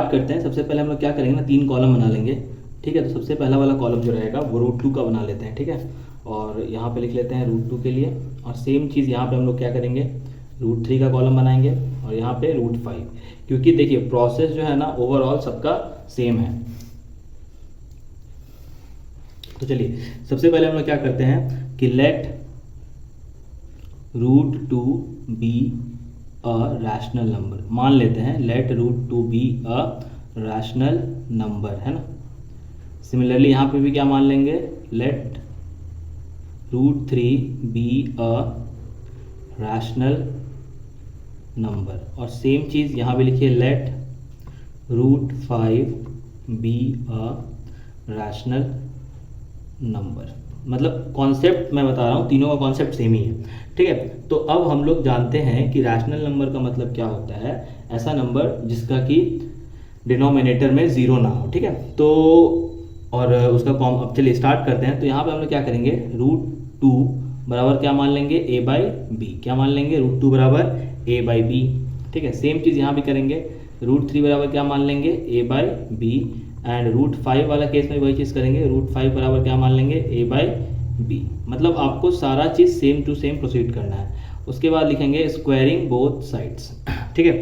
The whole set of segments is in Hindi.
स्टार्ट करते हैं। सबसे पहले हम लोग क्या करेंगे ना, 3 कॉलम बना लेंगे, ठीक है। तो सबसे पहला वाला कॉलम जो रहेगा वो √2 का बना लेते हैं, ठीक है। और यहाँ पे लिख लेते हैं √2 के लिए, और सेम चीज़ यहाँ पे हम लोग क्या करेंगे, √3 का कॉलम बनाएंगे, और यहाँ पे √5, क्योंकि देखिए प्रोसेस जो है ना ओवरऑल सबका सेम है। तो चलिए सबसे पहले हम लोग क्या करते हैं कि let √2 be a rational number, मान लेते हैं let √2 be a rational number, है ना। सिमिलरली यहाँ पे भी क्या मान लेंगे, let √3 be a rational number, और सेम चीज़ यहाँ भी लिखिए let √5 be a rational number. मतलब कॉन्सेप्ट मैं बता रहा हूँ, तीनों का कॉन्सेप्ट सेम ही है, ठीक है। तो अब हम लोग जानते हैं कि रैशनल नंबर का मतलब क्या होता है, ऐसा नंबर जिसका कि डिनोमिनेटर में 0 ना हो, ठीक है। तो और उसका कॉम, अब चलिए स्टार्ट करते हैं। तो यहाँ पे हम लोग क्या करेंगे, √2 बराबर क्या मान लेंगे, a/b, क्या मान लेंगे, √2 बराबर a/b, ठीक है। सेम चीज़ यहाँ भी करेंगे, √3 बराबर क्या मान लेंगे, a/b, एंड √5 वाला केस में वही चीज़ करेंगे, √5 बराबर क्या मान लेंगे, a/b। मतलब आपको सारा चीज़ सेम टू सेम प्रोसीड करना है। उसके बाद लिखेंगे स्क्वायरिंग बोथ साइड्स, ठीक है।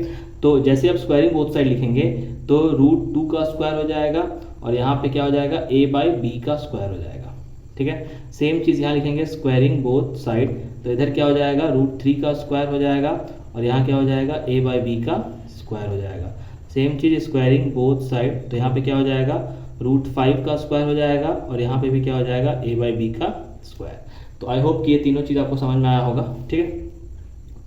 तो जैसे आप स्क्वायरिंग बोथ साइड लिखेंगे तो √2 का स्क्वायर हो जाएगा, और यहाँ पे क्या हो जाएगा, a/b का स्क्वायर हो जाएगा, ठीक है। सेम चीज़ यहाँ लिखेंगे स्क्वायरिंग बोथ साइड, तो इधर क्या हो जाएगा, √3 का स्क्वायर हो जाएगा, और यहाँ क्या हो जाएगा, a/b का स्क्वायर हो जाएगा। सेम चीज़ स्क्वायरिंग बोथ साइड, तो यहाँ पे क्या हो जाएगा, √5 का स्क्वायर हो जाएगा, और यहाँ पे भी क्या हो जाएगा, a/b का स्क्वायर। तो आई होप कि ये तीनों चीज़ आपको समझ में आया होगा, ठीक है।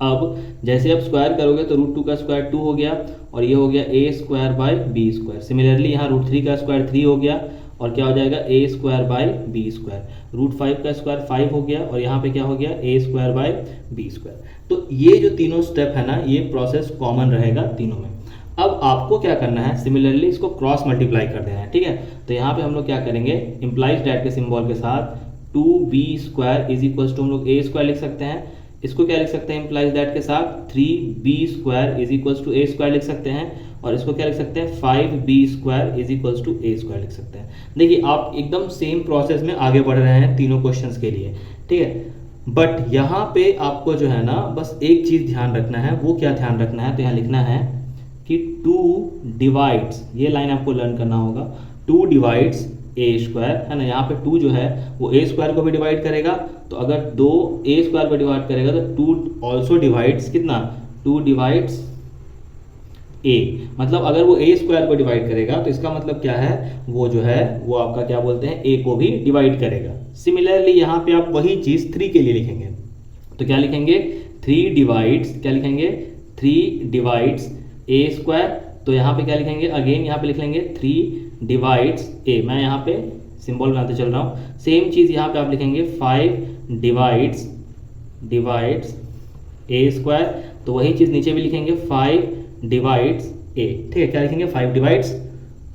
अब जैसे आप स्क्वायर करोगे तो √2 का स्क्वायर 2 हो गया, और ये हो गया a²/b²। सिमिलरली यहाँ √3 का स्क्वायर 3 हो गया, और क्या हो जाएगा, a²/b²। √5 का स्क्वायर 5 हो गया, और यहाँ पे क्या हो गया, a²/b²। तो ये जो तीनों स्टेप है ना, ये प्रोसेस कॉमन रहेगा तीनों में। अब आपको क्या करना है, सिमिलरली इसको क्रॉस मल्टीप्लाई कर देना है, ठीक है। तो यहाँ पे हम लोग क्या करेंगे, इम्प्लाइज डैट के सिंबल के साथ 2b² इज इक्वल टू हम लोग a² लिख सकते हैं। इसको क्या लिख सकते हैं, इम्प्लाइज दैट के साथ 3b² is equal to a² लिख सकते हैं, और इसको क्या लिख सकते हैं, 5b² is equal to a² लिख सकते हैं। देखिए आप एकदम सेम प्रोसेस में आगे बढ़ रहे हैं तीनों क्वेश्चंस के लिए, ठीक है। बट यहाँ पे आपको जो है ना बस एक चीज ध्यान रखना है, वो क्या ध्यान रखना है, तो यहाँ लिखना है कि 2 डिवाइड्स, ये लाइन आपको लर्न करना होगा, 2 डिवाइड्स a², है ना। यहाँ पे 2 जो है वो a² को भी डिवाइड करेगा, तो अगर 2 a² को डिवाइड करेगा तो 2 ऑल्सो डिवाइड्स कितना, 2 डिवाइड्स a। मतलब अगर वो a² को डिवाइड करेगा तो इसका मतलब क्या है, वो जो है वो आपका क्या बोलते हैं, a को भी डिवाइड करेगा। सिमिलरली यहाँ पे आप वही चीज़ 3 के लिए लिखेंगे, तो क्या लिखेंगे, 3 डिवाइड्स, क्या लिखेंगे, 3 डिवाइड्स a²। तो यहाँ पे क्या लिखेंगे, अगेन यहाँ पे लिख लेंगे 3 डिवाइड्स a। मैं यहाँ पे सिंबल बनाते चल रहा हूँ। सेम चीज़ यहाँ पे आप लिखेंगे 5 डिवाइड्स a²। तो वही चीज़ नीचे भी लिखेंगे 5 डिवाइड्स a, ठीक है। क्या लिखेंगे, 5 डिवाइड्स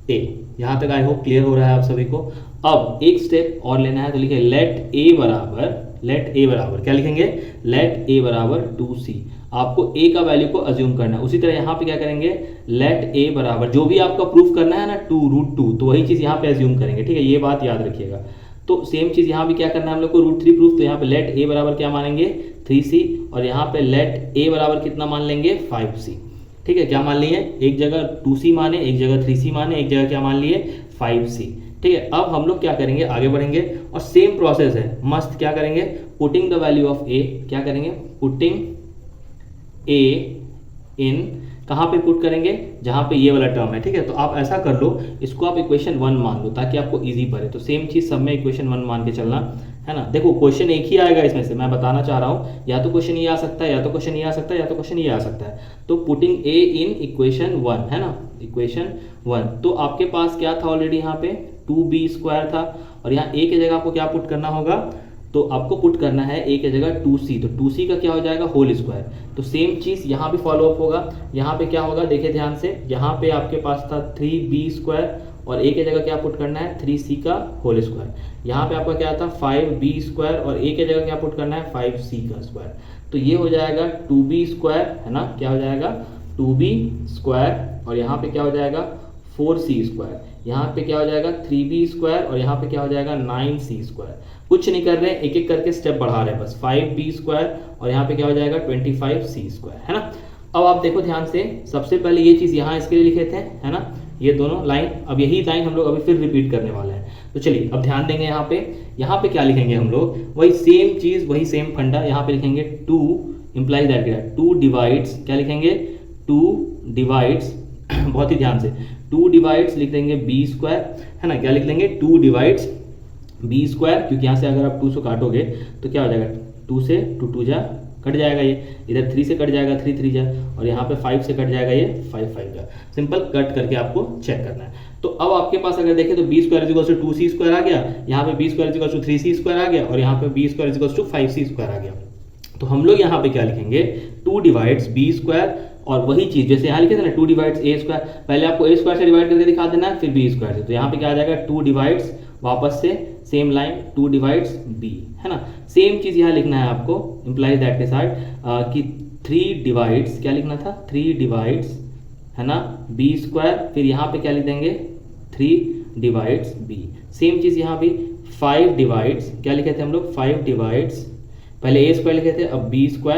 a। यहाँ तक आई होप क्लियर हो रहा है आप सभी को। अब एक स्टेप और लेना है, तो लिखे लेट a बराबर क्या लिखेंगे, लेट a बराबर 2c। आपको a का वैल्यू को अज्यूम करना है। उसी तरह यहाँ पे क्या करेंगे, लेट a बराबर, जो भी आपका प्रूफ करना है ना 2 √2, तो वही चीज़ यहाँ पे अज्यूम करेंगे, ठीक है। ये बात याद रखिएगा। तो सेम चीज़ यहाँ भी क्या करना है हम लोग को, √3 प्रूफ, तो यहाँ पे लेट a बराबर क्या मानेंगे, 3c, और यहाँ पे लेट a बराबर कितना मान लेंगे, 5c, ठीक है। क्या मान लिए, एक जगह 2c माने, एक जगह 3c माने, एक जगह क्या मान लिए, 5c, ठीक है। अब हम लोग क्या करेंगे, आगे बढ़ेंगे, और सेम प्रोसेस है, मस्त क्या करेंगे, putting the value of a, क्या करेंगे, पुटिंग a इन, कहाँ पे पुट करेंगे, जहाँ पे ये वाला टर्म है, ठीक है। तो आप ऐसा कर लो, इसको आप इक्वेशन 1 मान लो ताकि आपको इजी पड़े। तो सेम चीज़ सब में इक्वेशन 1 मान के चलना, है ना। देखो क्वेश्चन एक ही आएगा इसमें से, मैं बताना चाह रहा हूँ, या तो क्वेश्चन ये आ सकता है, या तो क्वेश्चन ये आ सकता है, या तो क्वेश्चन ये आ सकता है। तो पुटिंग a इन इक्वेशन 1, है ना, इक्वेशन 1। तो आपके पास क्या था ऑलरेडी, यहाँ पे 2b² था, और यहाँ a की जगह आपको क्या पुट करना होगा, तो आपको पुट करना है a की जगह 2c, तो 2c का क्या हो जाएगा, होल स्क्वायर। तो सेम चीज़ यहाँ भी फॉलो अप होगा। यहाँ पे क्या होगा, देखिए ध्यान से, यहाँ पे आपके पास था 3b², और a की जगग क्या पुट करना है, 3c का होल स्क्वायर। यहाँ पे आपका क्या था 5b², और a की जगह क्या पुट करना है, 5c का स्क्वायर। तो ये हो जाएगा 2b², है ना, क्या हो जाएगा 2b², और यहाँ पे क्या हो जाएगा 4c², यहाँ पे क्या हो जाएगा 3b² और यहाँ पे क्या हो जाएगा 9c²। कुछ नहीं कर रहे हैं, एक एक करके स्टेप बढ़ा रहे हैं बस, 5b² और यहाँ पे क्या हो जाएगा 25c², है ना। अब आप देखो ध्यान से, सबसे पहले ये चीज़ यहाँ इसके लिए लिखे थे, है ना, ये दोनों लाइन। अब यही लाइन हम लोग अभी फिर रिपीट करने वाले हैं। तो चलिए अब ध्यान देंगे यहाँ पे क्या लिखेंगे हम लोग, वही सेम चीज़, वही सेम फंडा। यहाँ पे लिखेंगे 2 इंप्लाइज दैट 2 डिवाइड्स, क्या लिखेंगे 2 डिवाइड्स बहुत ही ध्यान से, 2 डिवाइड्स लिख देंगे b², है ना। क्या लिख लेंगे 2 डिवाइड्स b², क्योंकि यहाँ से अगर आप 2 से काटोगे तो क्या हो जाएगा, 2 से 2 2 जा कट जाएगा, ये इधर 3 से कट जाएगा 3 3 जा, और यहाँ पे 5 से कट जाएगा, ये 5 5 जा। सिंपल कट करके आपको चेक करना है। तो अब आपके पास अगर देखें तो b² 2c² आ गया, यहाँ पे b² 3c² आ गया, और यहाँ पे b² 5c² आ गया। तो हम लोग यहाँ पे क्या लिखेंगे 2 डिवाइड्स b², और वही चीज जैसे यहाँ लिखे थे ना 2 डिवाइड्स a², पहले आपको a² से डिवाइड करके दिखा देना है, फिर b² से। तो यहाँ पे क्या आ जाएगा 2 डिवाइड्स, वापस से सेम लाइन 2 डिवाइड्स b, है ना। सेम चीज यहाँ लिखना है आपको इंप्लाइज दैट के साथ कि 3 डिवाइड्स, क्या लिखना था 3 डिवाइड्स, है ना b², फिर यहाँ पे क्या लिख देंगे 3 डिवाइड्स b। सेम चीज यहाँ भी 5 डिवाइड्स, क्या लिखे थे हम लोग 5 डिवाइड्स, पहले a² लिखे थे, अब b²,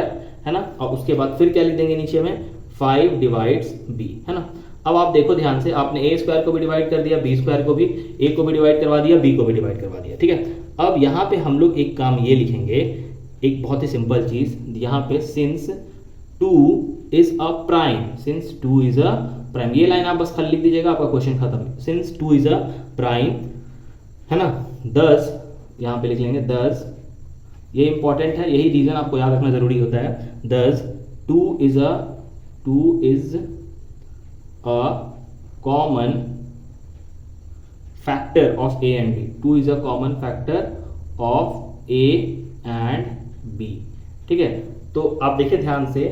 है ना, और उसके बाद फिर क्या लिख देंगे नीचे में 5 डिवाइड्स b, है ना। अब आप देखो ध्यान से, आपने a² को भी डिवाइड कर दिया, b² को भी, a को भी डिवाइड करवा दिया, b को भी डिवाइड करवा दिया, ठीक है। अब यहाँ पे हम लोग एक काम ये लिखेंगे, एक बहुत ही सिंपल चीज यहाँ पे, since 2 is a prime, since 2 is a prime, ये लाइन आप बस खाली लिख दीजिएगा, आपका क्वेश्चन खत्म है। सिंस 2 इज अ प्राइम, है ना, 10 यहाँ पे लिख लेंगे 10, ये इंपॉर्टेंट है, यही रीजन आपको याद रखना जरूरी होता है। 10 2 is a common factor of a and b, 2 is a common factor of a and b, ठीक है। तो आप देखिए ध्यान से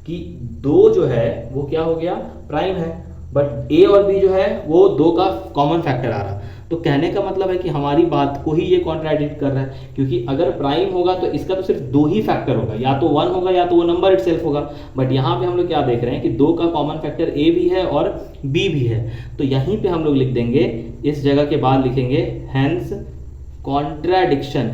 कि 2 जो है वो क्या हो गया प्राइम है, बट a और b जो है वो 2 का कॉमन फैक्टर आ रहा। तो कहने का मतलब है कि हमारी बात को ही ये कॉन्ट्राडिक्ट कर रहा है, क्योंकि अगर प्राइम होगा तो इसका तो सिर्फ 2 ही फैक्टर होगा, या तो 1 होगा या तो वो नंबर इटसेल्फ होगा। बट यहाँ पे हम लोग क्या देख रहे हैं कि 2 का कॉमन फैक्टर a भी है और b भी है। तो यहीं पे हम लोग लिख देंगे, इस जगह के बाद लिखेंगे हेंस कॉन्ट्राडिक्शन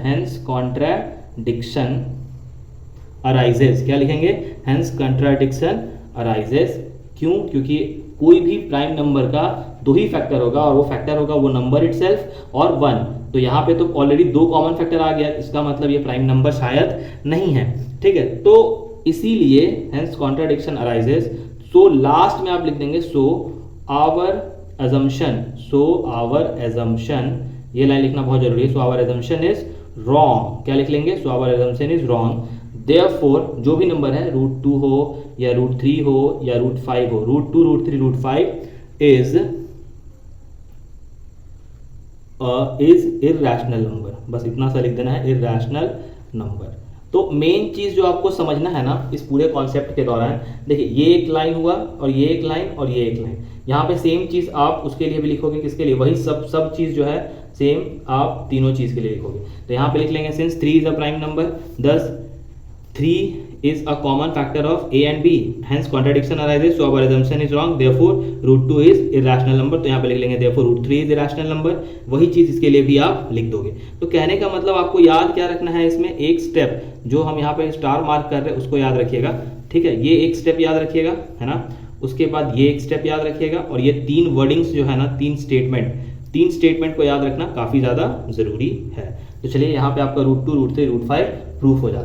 अराइजेस, क्या लिखेंगे हेंस कॉन्ट्राडिक्शन अराइजेस। क्यों, क्योंकि कोई भी प्राइम नंबर का 2 ही फैक्टर होगा, और वो फैक्टर होगा वो नंबर इटसेल्फ और 1। तो यहाँ पे तो ऑलरेडी 2 कॉमन फैक्टर आ गया, इसका मतलब ये प्राइम नंबर शायद नहीं है, ठीक है। तो इसीलिए hence contradiction arises. So last में आप लिख देंगे सो आवर अजम्पशन, ये लाइन लिखना बहुत जरूरी है। So our assumption is wrong, क्या लिख लेंगे so our assumption is wrong. Therefore जो भी नंबर है √2 हो या √3 हो या √5 हो, √2 √3 √5 इज इर्रेशनल नंबर, बस इतना सा लिख देना है इर्रेशनल नंबर। तो मेन चीज जो आपको समझना है ना इस पूरे कॉन्सेप्ट के दौरान, देखिए ये एक लाइन हुआ और ये एक लाइन और ये एक लाइन, यहाँ पे सेम चीज आप उसके लिए भी लिखोगे, किसके लिए, वही सब चीज जो है सेम आप तीनों चीज के लिए लिखोगे। तो यहाँ पे लिख लेंगे since 3 is a prime number, 3 is a common factor of a and b, hence contradiction arises, so our assumption is wrong, therefore √2 is irrational number। तो यहाँ पे लिख लेंगे therefore √3 is irrational number, वही चीज इसके लिए भी आप लिख दोगे। तो कहने का मतलब आपको याद क्या रखना है इसमें, एक स्टेप जो हम यहाँ पे स्टार मार्क कर रहे हैं उसको याद रखिएगा, ठीक है। ये एक स्टेप याद रखिएगा, है ना, उसके बाद ये एक स्टेप याद रखिएगा, और ये 3 वर्डिंग्स जो है ना, 3 स्टेटमेंट को याद रखना काफी ज्यादा जरूरी है। तो चलिए यहाँ पे आपका √2 √3 √5 प्रूफ हो जाता है।